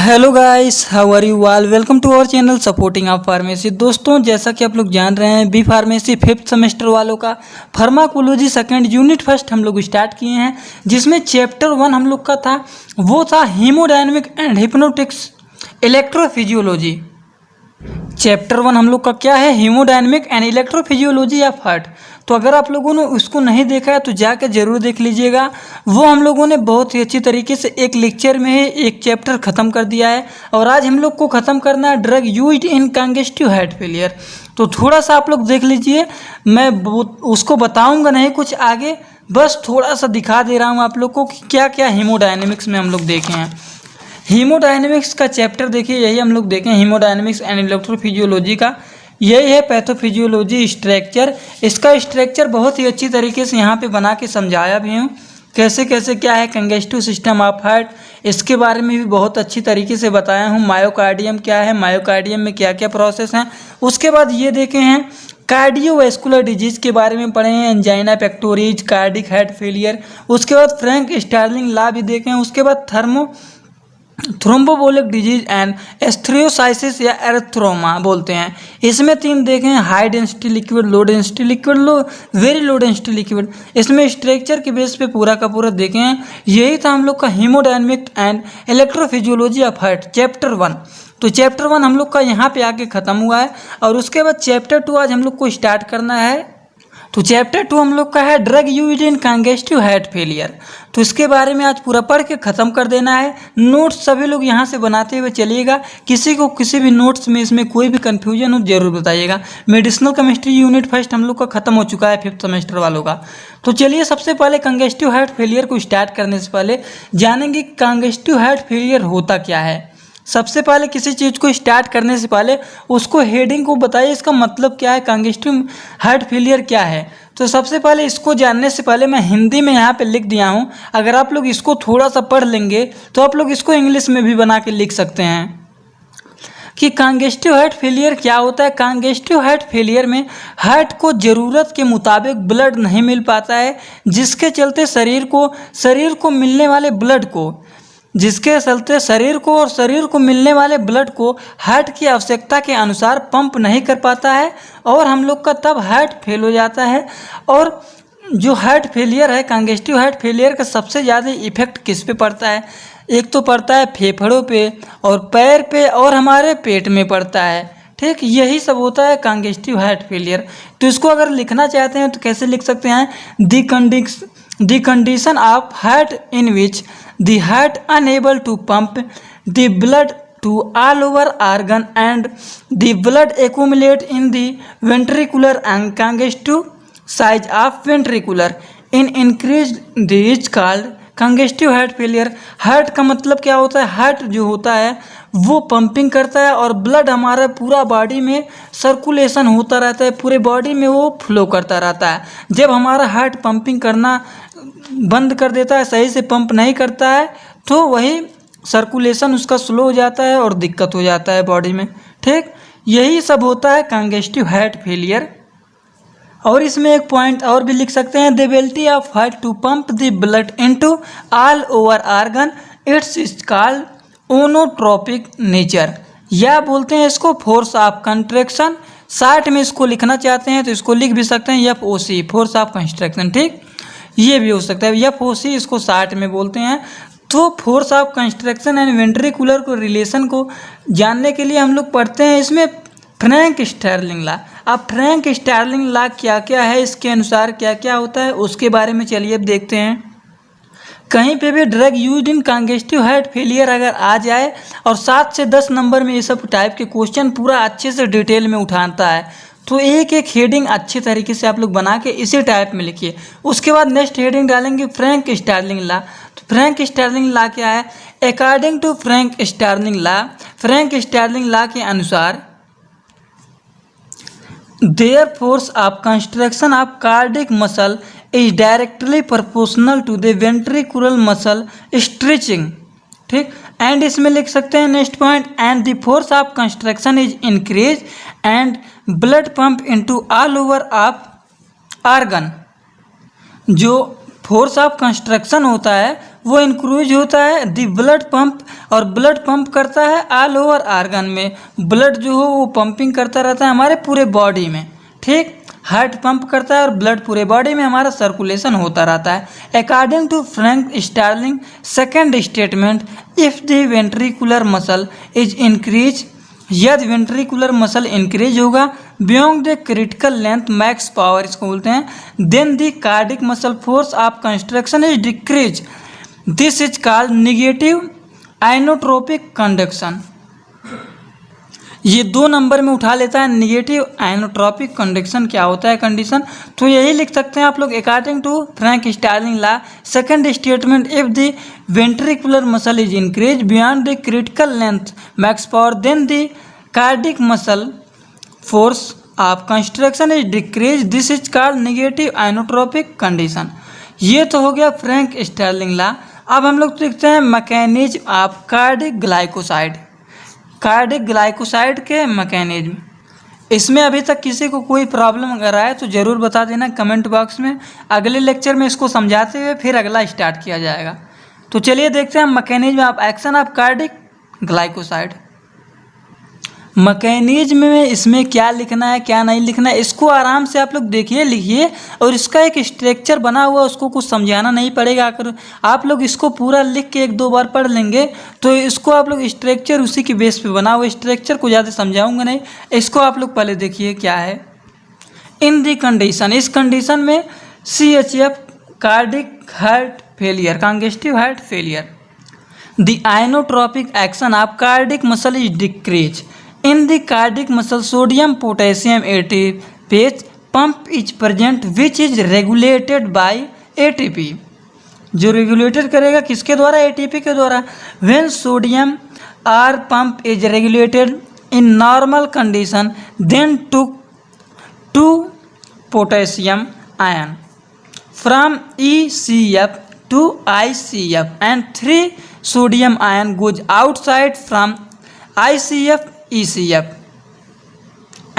Hello guys, how are you all. Welcome to our channel supporting of pharmacy. दोस्तों, जैसा कि आप लोग जान रहे हैं, बी फार्मेसी 5th सेमेस्टर वालों का फार्माकोलॉजी सेकंड यूनिट फर्स्ट हम लोग स्टार्ट किए हैं, जिसमें चैप्टर 1 हम लोग का था, वो था haemodynamic and hypnotics electrophysiology. Chapter 1 हम लोग का क्या है, haemodynamic and electrophysiology of heart. तो अगर आप लोगों ने उसको नहीं देखा है तो जाकर जरूर देख लीजिएगा। वो हम लोगों ने बहुत ही अच्छी तरीके से एक लेक्चर में ही एक चैप्टर ख़त्म कर दिया है, और आज हम लोग को ख़त्म करना है drug used in congestive heart failure. तो थोड़ा सा आप लोग देख लीजिए, मैं उसको बताऊंगा नहीं कुछ आगे, बस थोड़ा सा दिखा दे रहा हूँ आप लोग को कि क्या क्या हीमोडायनेमिक्स में हम लोग देखे हैं। हीमोडायनेमिक्स का चैप्टर देखिए, यही हम लोग देखें, हीमोडायनेमिक्स एंड इलेक्ट्रोफिजियोलॉजी का यही है पैथोफिजियोलॉजी स्ट्रक्चर। इसका स्ट्रक्चर बहुत ही अच्छी तरीके से यहाँ पे बना के समझाया भी हूँ, कैसे कैसे क्या है कंजेस्टिव सिस्टम ऑफ हार्ट, इसके बारे में भी बहुत अच्छी तरीके से बताया हूँ। मायोकार्डियम क्या है, मायोकार्डियम में क्या क्या प्रोसेस हैं। उसके बाद ये देखे हैं कार्डियोवैस्कुलर डिजीज़ के बारे में पढ़े हैं, एंजाइना पेक्टोरिज, कार्डिक हार्ट फेलियर। उसके बाद फ्रैंक स्टार्लिंग लॉ भी देखे हैं। उसके बाद थ्रोम्बोबोलिक डिजीज एंड एस्थ्रियोसाइसिस या एर्थ्रोमा बोलते हैं, इसमें 3 देखें, high density liquid, low density liquid, very low density liquid. इसमें स्ट्रक्चर के बेस पे पूरा का पूरा देखें हैं। यही था हम लोग का haemodynamic and electrophysiology of heart chapter 1। तो चैप्टर 1 हम लोग का यहाँ पे आके ख़त्म हुआ है, और उसके बाद चैप्टर 2 आज हम लोग को स्टार्ट करना है। तो चैप्टर 2 हम लोग का है drug used in congestive heart failure. तो इसके बारे में आज पूरा पढ़ के ख़त्म कर देना है। नोट्स सभी लोग यहाँ से बनाते हुए चलिएगा, किसी को किसी भी नोट्स में इसमें कोई भी कन्फ्यूजन हो जरूर बताइएगा। मेडिसिनल केमिस्ट्री यूनिट फर्स्ट हम लोग का ख़त्म हो चुका है 5th सेमेस्टर वालों का। तो चलिए, सबसे पहले कंजेस्टिव हार्ट फेलियर को स्टार्ट करने से पहले जानेंगे कंजेस्टिव हार्ट फेलियर होता क्या है। सबसे पहले किसी चीज़ को स्टार्ट करने से पहले उसको हेडिंग को बताइए, इसका मतलब क्या है, कंजेस्टिव हार्ट फेलियर क्या है। तो सबसे पहले इसको जानने से पहले मैं हिंदी में यहाँ पे लिख दिया हूँ, अगर आप लोग इसको थोड़ा सा पढ़ लेंगे तो आप लोग इसको इंग्लिश में भी बना के लिख सकते हैं कि कंजेस्टिव हार्ट फेलियर क्या होता है। कंजेस्टिव हार्ट फेलियर में हार्ट को ज़रूरत के मुताबिक ब्लड नहीं मिल पाता है, जिसके चलते शरीर को मिलने वाले ब्लड को हार्ट की आवश्यकता के अनुसार पंप नहीं कर पाता है, और हम लोग का तब हार्ट फेल हो जाता है। और जो हार्ट फेलियर है, कंजेस्टिव हार्ट फेलियर का सबसे ज़्यादा इफेक्ट किस पे पड़ता है, एक तो पड़ता है फेफड़ों पे और पैर पे और हमारे पेट में पड़ता है। ठीक, यही सब होता है कंजेस्टिव हार्ट फेलियर। तो इसको अगर लिखना चाहते हैं तो कैसे लिख सकते हैं, the condition of heart in which the heart unable to pump the blood to all over organ and the blood accumulate in the ventricular and congestive size of ventricular in increased the is called congestive heart failure. Heart का मतलब क्या होता है, heart जो होता है वो pumping करता है और ब्लड हमारा पूरा बॉडी में सर्कुलेशन होता रहता है, पूरे बॉडी में वो फ्लो करता रहता है। जब हमारा हार्ट पंपिंग करना बंद कर देता है, सही से पंप नहीं करता है, तो वही सर्कुलेशन उसका स्लो हो जाता है और दिक्कत हो जाता है बॉडी में। ठीक, यही सब होता है कंजेस्टिव हार्ट फेलियर। और इसमें एक पॉइंट और भी लिख सकते हैं, the ability of heart to pump the blood into all over organ it's called inotropic nature, या बोलते हैं इसको फोर्स ऑफ कंट्रैक्शन। शॉर्ट में इसको लिखना चाहते हैं तो इसको लिख भी सकते हैं FOC, फोर्स ऑफ कंस्ट्रक्शन। ठीक, ये भी हो सकता है FOC, इसको शॉर्ट में बोलते हैं। तो force of construction and ventricular को रिलेशन को जानने के लिए हम लोग पढ़ते हैं इसमें फ्रैंक स्टार्लिंग लॉ। अब फ्रैंक स्टार्लिंग लॉ क्या क्या है, इसके अनुसार क्या क्या होता है, उसके बारे में चलिए अब देखते हैं। कहीं पे भी drug used in congestive heart failure अगर आ जाए और 7 से 10 नंबर में ये सब टाइप के क्वेश्चन पूरा अच्छे से डिटेल में उठाता है, तो एक एक हेडिंग अच्छे तरीके से आप लोग बना के इसी टाइप में लिखिए। उसके बाद नेक्स्ट हेडिंग डालेंगे फ्रैंक स्टार्लिंग लॉ। तो फ्रैंक स्टार्लिंग लॉ क्या है, according to Frank Starling law के अनुसार there force of construction of cardiac muscle is directly proportional to the ventricular muscle stretching. ठीक, एंड इसमें लिख सकते हैं next point, and the force of construction is increase and blood pump into all over of organ. जो force of construction होता है वो increase होता है दी ब्लड पंप, और ब्लड पंप करता है ऑल ओवर आर्गन में, ब्लड जो हो वो पंपिंग करता रहता है हमारे पूरे बॉडी में, ठीक। हार्ट पंप करता है और ब्लड पूरे बॉडी में हमारा सर्कुलेशन होता रहता है। According to Frank Starling second statement, if the ventricular muscle is increase, यदि वेंट्रिकुलर मसल इंक्रीज होगा beyond the critical length max power इसको बोलते हैं, then the cardiac muscle force of construction is decrease, this is called negative inotropic conduction. ये 2 number में उठा लेता है निगेटिव आइनोट्रोपिक कंडक्शन क्या होता है कंडीशन, तो यही लिख सकते हैं आप लोग according to Frank Starling law second statement, if the ventricular muscle is increase beyond the critical length max power then the cardiac muscle force of construction is decrease, this is called negative inotropic condition. ये तो हो गया Frank Starling law. अब हम लोग देखते हैं mechanism of cardiac glycoside, cardiac glycoside के मैकेनिज्म। इसमें अभी तक किसी को कोई प्रॉब्लम अगर आए तो ज़रूर बता देना कमेंट बॉक्स में, अगले लेक्चर में इसको समझाते हुए फिर अगला स्टार्ट किया जाएगा। तो चलिए देखते हैं mechanism of action of cardiac glycoside. Mechanism में इसमें क्या लिखना है क्या नहीं लिखना है इसको आराम से आप लोग देखिए लिखिए, और इसका एक स्ट्रक्चर बना हुआ उसको कुछ समझाना नहीं पड़ेगा। अगर आप लोग इसको पूरा लिख के 1-2 बार पढ़ लेंगे तो इसको आप लोग स्ट्रक्चर उसी के बेस पे बना हुआ, स्ट्रक्चर को ज़्यादा समझाऊंगा नहीं। इसको आप लोग पहले देखिए क्या है। इन दी कंडीशन, इस कंडीशन में CHF cardiac heart failure, congestive heart failure, the inotropic action of cardiac muscle is decrease, in the cardiac muscle sodium potassium ATPase pump is present which is regulated by ATP, जो regulated करेगा किसके द्वारा, ATP के द्वारा। when sodium R pump is regulated in normal condition then to potassium ion from ECF to ICF and 3 sodium ion goes outside from ICF ECF,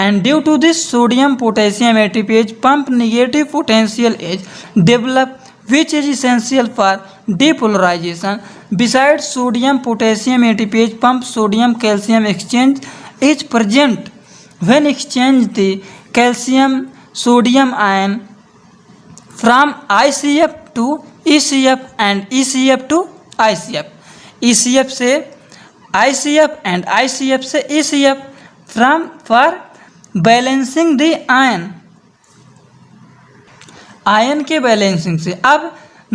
and due to this sodium potassium ATPase pump negative potential is developed which is essential for depolarization. Besides sodium potassium ATPase pump sodium calcium exchange is present when exchange the calcium sodium ion from ICF to ECF and ECF to ICF, ECF से ICF and ICF से ECF from for balancing the ion, ion के balancing से। अब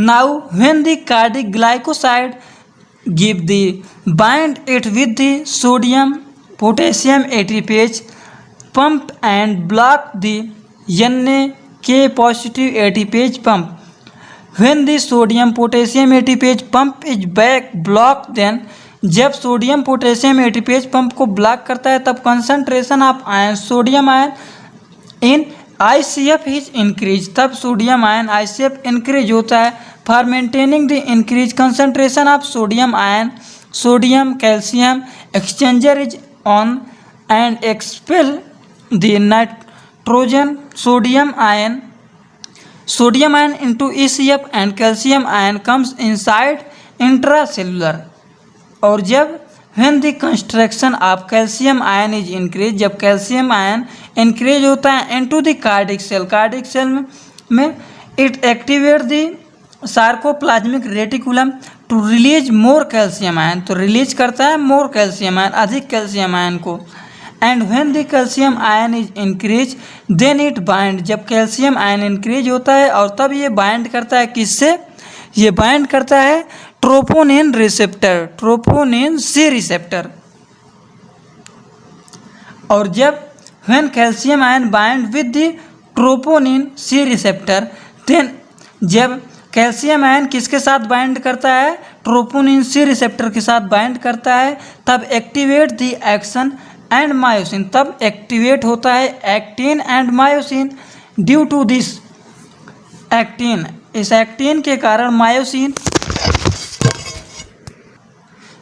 now when the cardiac glycoside give the bind it with the sodium potassium ATPase pump and block the NK positive ATPase pump, when the sodium potassium ATPase pump is back blocked then, जब sodium potassium ATPase pump को block करता है तब concentration of ion sodium ion in ICF is increase, तब sodium ion ICF increase होता है for maintaining the increase concentration of sodium ion sodium calcium exchanger is on and expel the nitrogen sodium ion into ECF and calcium ion comes inside intracellular, और जब when the construction of calcium ion is increased, जब calcium ion increase होता है into the cardiac cell, cardiac cell में it activate the sarcoplasmic reticulum to release more calcium ion, तो release करता है more calcium ion, अधिक calcium ion को। And when the calcium ion is increase then it bind, जब calcium ion increase होता है और तब ये बाइंड करता है किससे, ये बाइंड करता है troponin receptor, troponin C receptor. और जब when calcium ion bind with the troponin C receptor then, जब कैल्शियम आयन किसके साथ बाइंड करता है, ट्रोपोनिन C रिसेप्टर के साथ बाइंड करता है, तब activate the action and myosin, तब एक्टिवेट होता है actin and myosin. Due to this actin, इस एक्टिन के कारण myosin,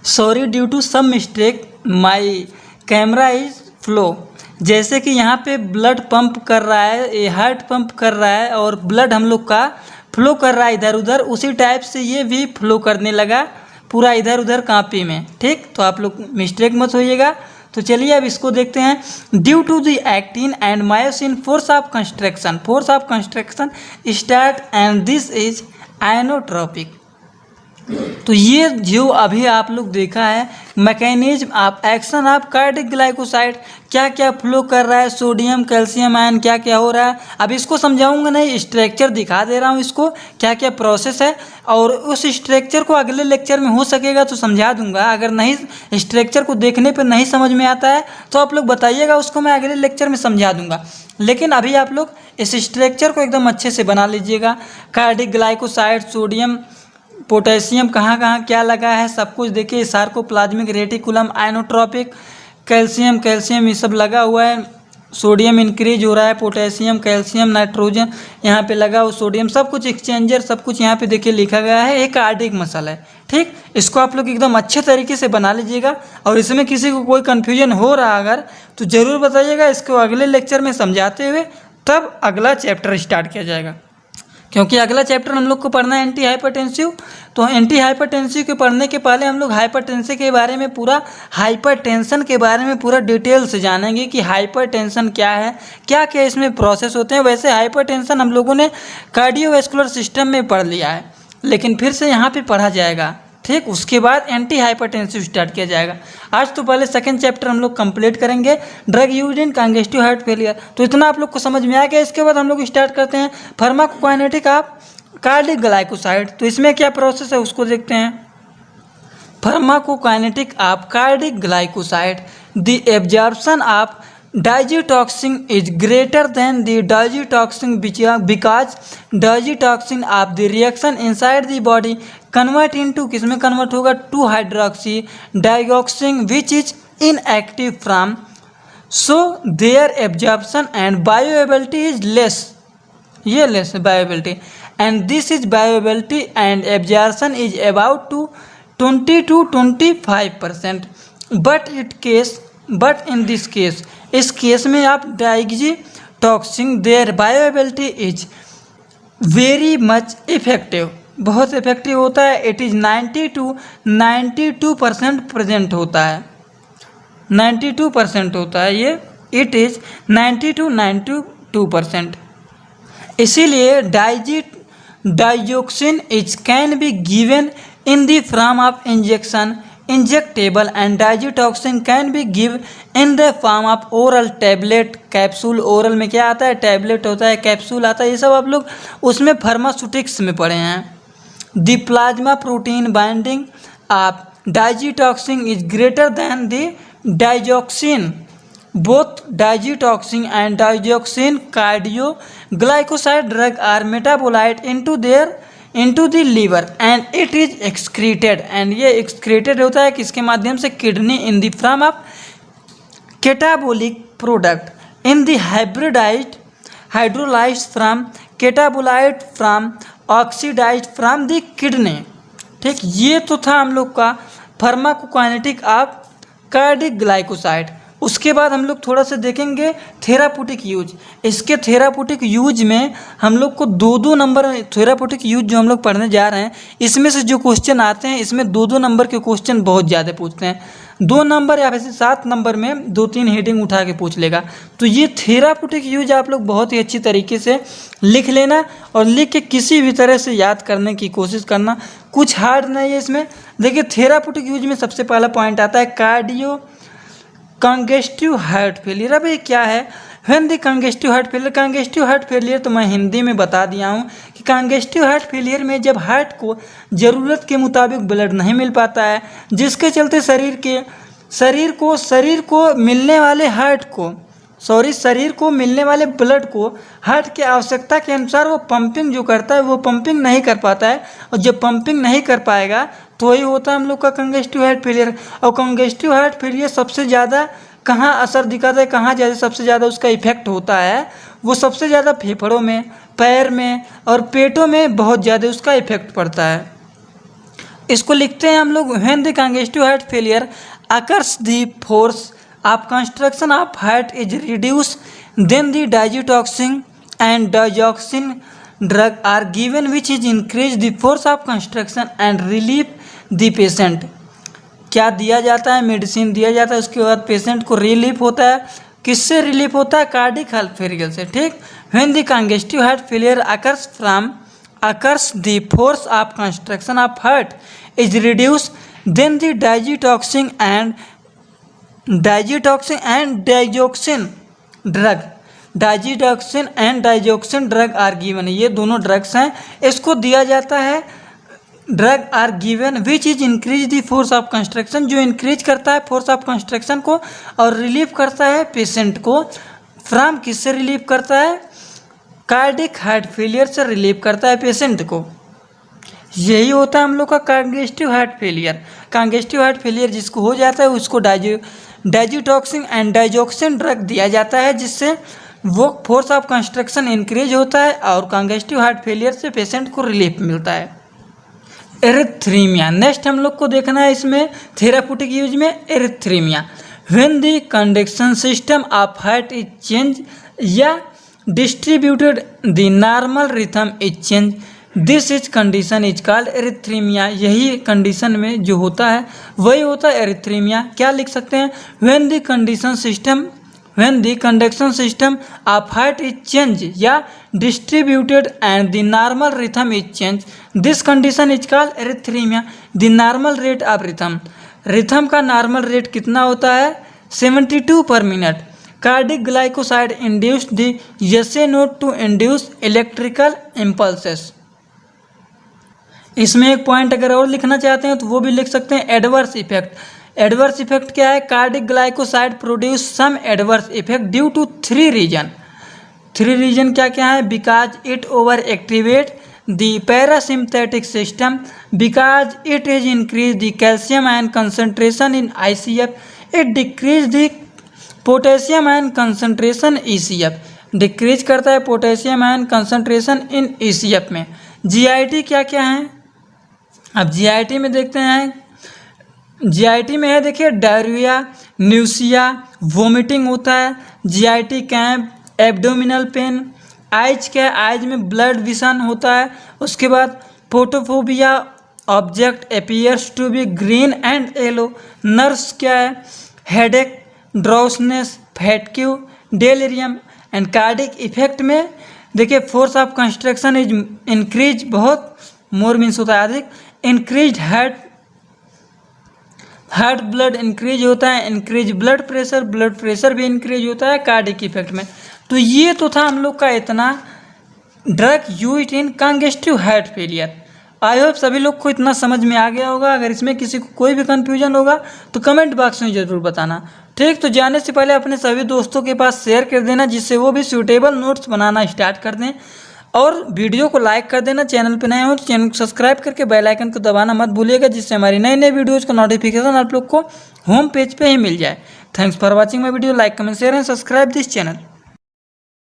sorry due to some mistake my camera is flow, जैसे कि यहाँ पे ब्लड पंप कर रहा है, ये हार्ट पंप कर रहा है और ब्लड हम लोग का फ्लो कर रहा है इधर उधर, उसी टाइप से ये भी फ्लो करने लगा पूरा इधर उधर कॉपी में। ठीक, तो आप लोग मिस्टेक मत होइएगा। तो चलिए अब इसको देखते हैं। Due to the actin and myosin force of construction start and this is inotropic. तो ये जो अभी आप लोग देखा है mechanism of action of cardiac glycoside, क्या क्या फ्लो कर रहा है, सोडियम कैल्शियम आयन क्या क्या हो रहा है। अब इसको समझाऊंगा नहीं, स्ट्रक्चर दिखा दे रहा हूँ इसको क्या क्या प्रोसेस है, और उस स्ट्रक्चर को अगले लेक्चर में हो सकेगा तो समझा दूंगा। अगर नहीं स्ट्रक्चर को देखने पर नहीं समझ में आता है तो आप लोग बताइएगा, उसको मैं अगले लेक्चर में समझा दूंगा। लेकिन अभी आप लोग इस स्ट्रक्चर को एकदम अच्छे से बना लीजिएगा। कार्डिक ग्लाइकोसाइड, सोडियम पोटेशियम कहाँ कहाँ क्या लगा है सब कुछ देखिए। सार्कोप्लाज्मिक रेटिकुलम, आयनोट्रॉपिक, कैल्शियम ये सब लगा हुआ है। सोडियम इंक्रीज हो रहा है, पोटेशियम, कैल्शियम, नाइट्रोजन यहाँ पे लगा हुआ, सोडियम, सब कुछ एक्सचेंजर सब कुछ यहाँ पे देखिए लिखा गया है। एक कार्डिक मसल है। ठीक, इसको आप लोग एकदम अच्छे तरीके से बना लीजिएगा। और इसमें किसी को कोई कन्फ्यूजन हो रहा अगर तो ज़रूर बताइएगा, इसको अगले लेक्चर में समझाते हुए तब अगला चैप्टर स्टार्ट किया जाएगा। क्योंकि अगला चैप्टर हम लोग को पढ़ना है एंटी हाइपरटेंसिव। तो एंटी हाइपरटेंसिव के पढ़ने के पहले हम लोग हाइपरटेंसिव के बारे में पूरा, हाइपरटेंशन के बारे में पूरा डिटेल से जानेंगे कि हाइपरटेंशन क्या है, क्या क्या इसमें प्रोसेस होते हैं। वैसे हाइपरटेंशन हम लोगों ने कार्डियोवैस्कुलर सिस्टम में पढ़ लिया है, लेकिन फिर से यहाँ पे पढ़ा जाएगा। ठीक, उसके बाद एंटी हाइपरटेंसिव स्टार्ट किया जाएगा। आज तो पहले सेकंड चैप्टर हम लोग कंप्लीट करेंगे, drug used in congestive heart failure. तो इतना आप लोग को समझ में आ गया। इसके बाद हम लोग स्टार्ट करते हैं फार्माकोकाइनेटिक ऑफ कार्डिक ग्लाइकोसाइड। तो इसमें क्या प्रोसेस है उसको देखते हैं। Pharmacokinetic of cardiac glycoside, the absorption of digotoxin is greater than the digotoxin because digotoxin of the reaction inside the body convert into किस में कन्वर्ट होगा 2 hydroxy dioxin which is inactive from, so their absorption and bioavailability is less, ये less bioavailability, and this is bioavailability and absorption is about to 20 to 25%, but in this case, इस case में आप digitoxin their bioavailability is very much effective, बहुत effective होता है। It is 90 to 92% present होता है, 92% होता है ये, इट इज़ 90 to 92%। इसीलिए digoxin is can be given in the form of injection injectable and digotoxin can be given in the form of oral tablet capsule. Oral में क्या आता है, टैबलेट होता है, कैप्सूल आता है, ये सब आप लोग उसमें फार्मास्यूटिक्स में पढ़े हैं। The plasma protein binding of digitoxin is greater than the digoxin, both digitoxin and digoxin cardioglycoside drug are metabolite into the liver and it is excreted, and ये excreted होता है किसके माध्यम से, kidney, in the form of catabolic product in the hydrolyzed from catabolite from oxidized from the kidney। ठीक, ये तो था हम लोग का फार्माकोकाइनेटिक ऑफ कार्डिक ग्लाइकोसाइड। उसके बाद हम लोग थोड़ा सा देखेंगे थेरापूटिक यूज। इसके थेरापूटिक यूज में हम लोग को 2-2 नंबर थेरापूटिक यूज जो हम लोग पढ़ने जा रहे हैं, इसमें से जो क्वेश्चन आते हैं इसमें 2-2 नंबर के क्वेश्चन बहुत ज़्यादा पूछते हैं। 2 नंबर या वैसे 7 नंबर में 2-3 हेडिंग उठा के पूछ लेगा। तो ये थेरापूटिक यूज आप लोग बहुत ही अच्छी तरीके से लिख लेना और लिख के किसी भी तरह से याद करने की कोशिश करना, कुछ हार्ड नहीं है इसमें। देखिए थेरापूटिक यूज में सबसे पहला पॉइंट आता है कार्डियो कंजेस्टिव हार्ट फेलियर। अब ये क्या है, when the congestive heart failure, congestive heart failure तो मैं हिंदी में बता दिया हूँ कि कंजेस्टिव हार्ट फेलियर में जब हार्ट को ज़रूरत के मुताबिक ब्लड नहीं मिल पाता है, जिसके चलते शरीर को मिलने वाले ब्लड को हार्ट की आवश्यकता के अनुसार वो पंपिंग जो करता है वो पंपिंग नहीं कर पाता है, और जब पंपिंग नहीं कर पाएगा तो वही होता है हम लोग का कंजेस्टिव हार्ट फेलियर। और कंजेस्टिव हार्ट फेलियर सबसे ज़्यादा कहाँ असर दिखाता है, कहाँ ज़्यादा सबसे ज़्यादा उसका इफेक्ट होता है, वो सबसे ज़्यादा फेफड़ों में, पैर में और पेटों में बहुत ज़्यादा उसका इफेक्ट पड़ता है। इसको लिखते हैं हम लोग, when the congestive heart failure occurs the force of construction of heart is reduce then the digitoxin and drug are given which is increase the force of construction and relief the patient. क्या दिया जाता है? Medicine दिया जाता है, उसके बाद patient को रिलीफ होता है। किससे रिलीफ होता है? कार्डिक हार्ट फेलियर से। ठीक, when the congestive heart failure occurs the force of construction of heart is reduce then the digitoxin and digoxin drug are given. ये दोनों ड्रग्स हैं, इसको दिया जाता है। Drug are given which is increase the force of construction, जो increase करता है फोर्स ऑफ कंस्ट्रक्शन को और रिलीव करता है पेशेंट को। फ्रॉम किससे रिलीव करता है? कार्डिक हार्ट फेलियर से रिलीव करता है पेशेंट को। यही होता है हम लोग का congestive heart failure. Congestive heart failure जिसको हो जाता है उसको डाइजीटॉक्सिन एंड डाइजोक्सिन ड्रग दिया जाता है, जिससे वो फोर्स ऑफ कंस्ट्रक्शन इंक्रीज होता है और कंजेस्टिव हार्ट फेलियर से पेशेंट को रिलीफ मिलता है। एरिथ्रीमिया, नेक्स्ट हम लोग को देखना है इसमें थेराप्यूटिक यूज में arrhythmia. When the conduction system of heart is change या distributed the normal rhythm is change, this is condition is called arrhythmia. यही कंडीशन में जो होता है वही होता है एरिथ्रीमिया। क्या लिख सकते हैं? When the conduction system of heart is change या distributed and the normal rhythm is change, this condition is called arrhythmia. The normal rate of rhythm का नॉर्मल रेट कितना होता है? 72 per minute. Cardiac glycoside induced the SA node to induce electrical impulses. इसमें एक point अगर और लिखना चाहते हैं तो वो भी लिख सकते हैं, एडवर्स इफेक्ट। एडवर्स इफेक्ट क्या है? Cardiac glycoside produce some adverse effect due to 3 reason. 3 reason क्या क्या है? Because it over activate the parasympathetic system, because it is increase the calcium ion concentration in ICF, it decrease the potassium ion concentration ECF, decrease करता है potassium ion concentration in ECF में। GIT क्या क्या है? अब GIT में देखते हैं। GIT में है, देखिए, डायरिया, न्यूसिया, वोमिटिंग होता है। GIT camp, abdominal pain. Eyes क्या है? आइज में ब्लड विजन होता है। उसके बाद photophobia, object appears to be green and yellow. Nerves क्या है? Headache, drowsiness, fatigue, delirium. And cardiac effect में देखिए, force of construction is increase, बहुत मोर मीन्स होता है अधिक। इंक्रीज हार्ट ब्लड इंक्रीज होता है। इंक्रीज ब्लड प्रेशर भी इंक्रीज होता है कार्डिक इफेक्ट में। तो ये तो था हम लोग का इतना drug used in congestive heart failure. I hope सभी लोग को इतना समझ में आ गया होगा। अगर इसमें किसी को कोई भी कन्फ्यूजन होगा तो कमेंट बॉक्स में ज़रूर बताना। ठीक, तो जाने से पहले अपने सभी दोस्तों के पास शेयर कर देना, जिससे वो भी सूटेबल नोट्स बनाना स्टार्ट कर दें। और वीडियो को लाइक कर देना। चैनल पर नए हो तो चैनल को सब्सक्राइब करके बेल आइकन को दबाना मत भूलिएगा, जिससे हमारी नई नई वीडियोज़ का नोटिफिकेशन आप लोग को होम पेज पे ही मिल जाए। Thanks for watching my video. Like, comment, share and subscribe this channel.